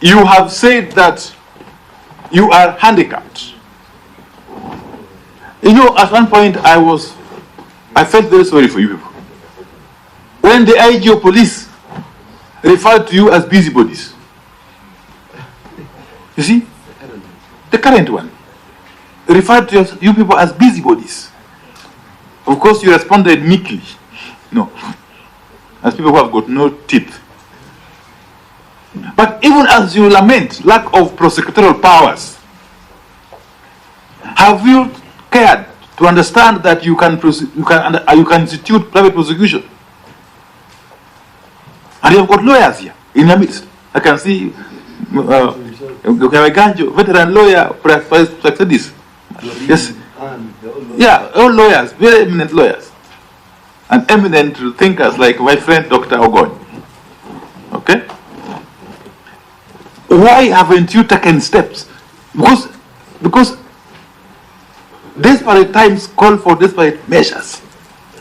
you have said that you are handicapped. You know, at one point I felt very sorry for you people. When the IG of police referred to you as busybodies. You see? The current one referred to you people as busybodies. Of course, you responded meekly. No. As people who have got no teeth. But even as you lament lack of prosecutorial powers, have you cared to understand that you can institute private prosecution? And you have got lawyers here in your midst. I can see veteran lawyer, this. Yes. Yeah, all lawyers, very eminent lawyers. And eminent thinkers like my friend Dr. Ogoy. Okay? Why haven't you taken steps? Because desperate times call for desperate measures.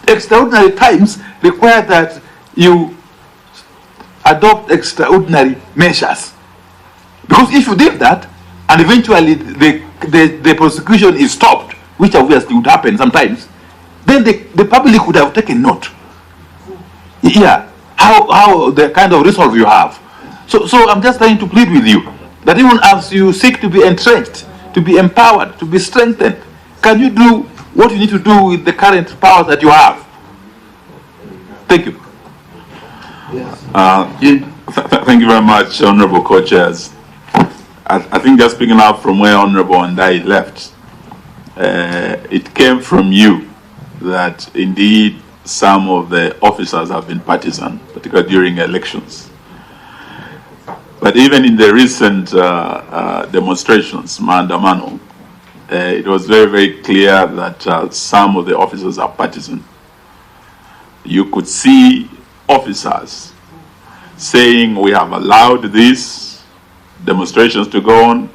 Extraordinary times require that you adopt extraordinary measures. Because if you did that, and eventually the prosecution is stopped, which obviously would happen sometimes, then the public would have taken note. Yeah, how the kind of resolve you have. So I'm just trying to plead with you that even as you seek to be entrenched, to be empowered, to be strengthened, can you do what you need to do with the current powers that you have? Thank you. Thank you very much, Honorable Co-Chairs. I think just picking up from where Honorable Ndai left, it came from you that indeed some of the officers have been partisan, particularly during elections. But even in the recent demonstrations, Maandamano, it was very, very clear that some of the officers are partisan. You could see officers saying, we have allowed these demonstrations to go on,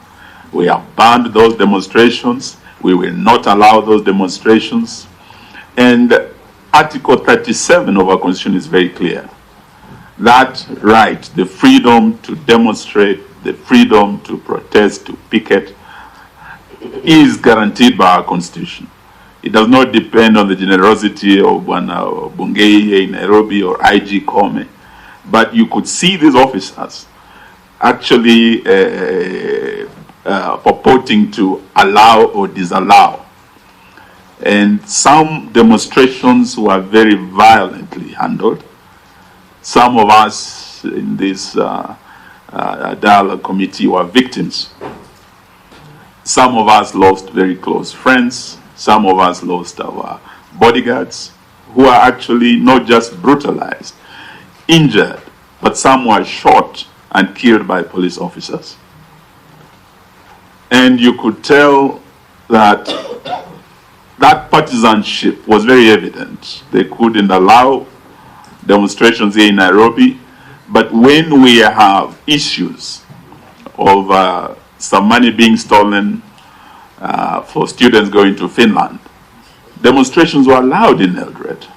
we have banned those demonstrations, we will not allow those demonstrations. And Article 37 of our Constitution is very clear. That right, the freedom to demonstrate, the freedom to protest, to picket, is guaranteed by our Constitution. It does not depend on the generosity of Bungei in Nairobi or IG Kome. But you could see these officers actually purporting to allow or disallow. And some demonstrations were very violently handled. Some of us in this dialogue committee were victims. Some of us lost very close friends. Some of us lost our bodyguards, who are actually not just brutalized, injured, but some were shot and killed by police officers. And you could tell that that partisanship was very evident. They couldn't allow demonstrations here in Nairobi, but when we have issues of some money being stolen for students going to Finland, demonstrations were allowed in Eldoret.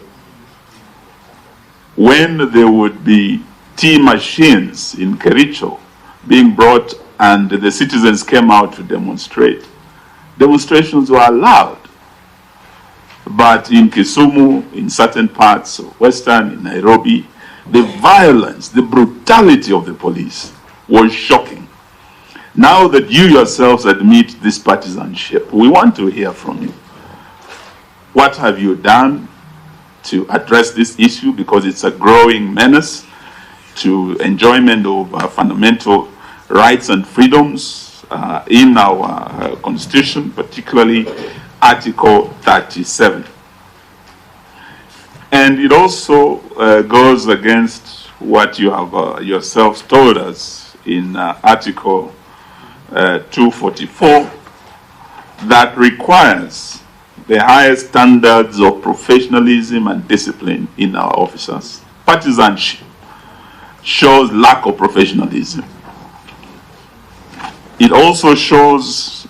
When there would be tea machines in Kericho being brought and the citizens came out to demonstrate, demonstrations were allowed. But in Kisumu, in certain parts of Western, in Nairobi, the violence, the brutality of the police was shocking. Now that you yourselves admit this partisanship, we want to hear from you. What have you done to address this issue? Because it's a growing menace to enjoyment of fundamental rights and freedoms in our Constitution, particularly Article 37. And it also goes against what you have yourselves told us in Article 244 that requires the highest standards of professionalism and discipline in our officers. Partisanship shows lack of professionalism. It also shows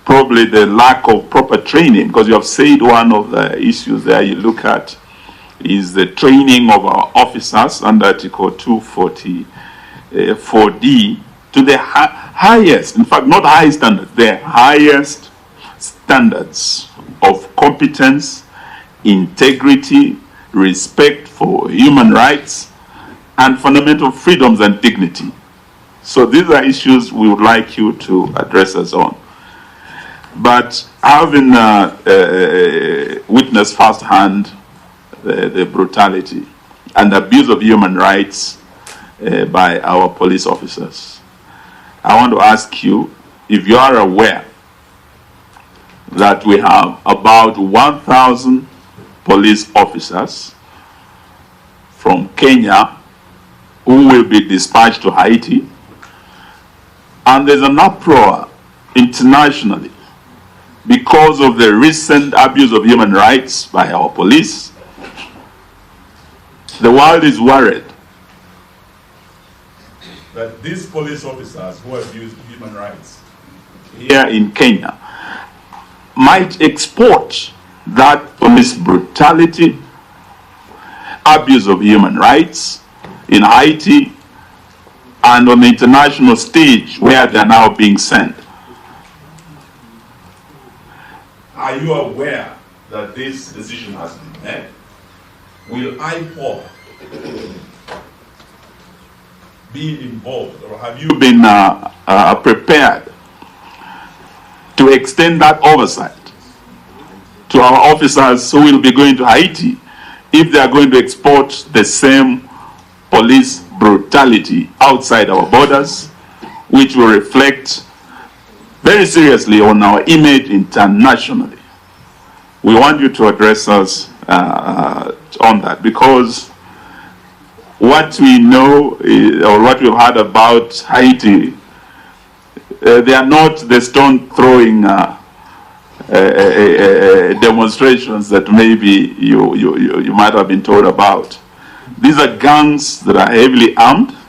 probably the lack of proper training, because you have said one of the issues there you look at is the training of our officers under Article 248. 4D to the highest, in fact, not high standards, the highest standards of competence, integrity, respect for human rights, and fundamental freedoms and dignity. So these are issues we would like you to address us on. But having witnessed firsthand the brutality and abuse of human rights by our police officers, I want to ask you if you are aware that we have about 1,000 police officers from Kenya who will be dispatched to Haiti, and there's an uproar internationally because of the recent abuse of human rights by our police. The world is worried that these police officers who abuse human rights here in Kenya might export that police brutality, abuse of human rights in Haiti and on the international stage where they are now being sent. Are you aware that this decision has been made? Will IPOB be involved, or have you been prepared to extend that oversight to our officers who will be going to Haiti if they are going to export the same police brutality outside our borders, which will reflect very seriously on our image internationally? We want you to address us on that, because what we know or what we've heard about Haiti, they are not the stone throwing demonstrations that maybe you might have been told about. These are gangs that are heavily armed,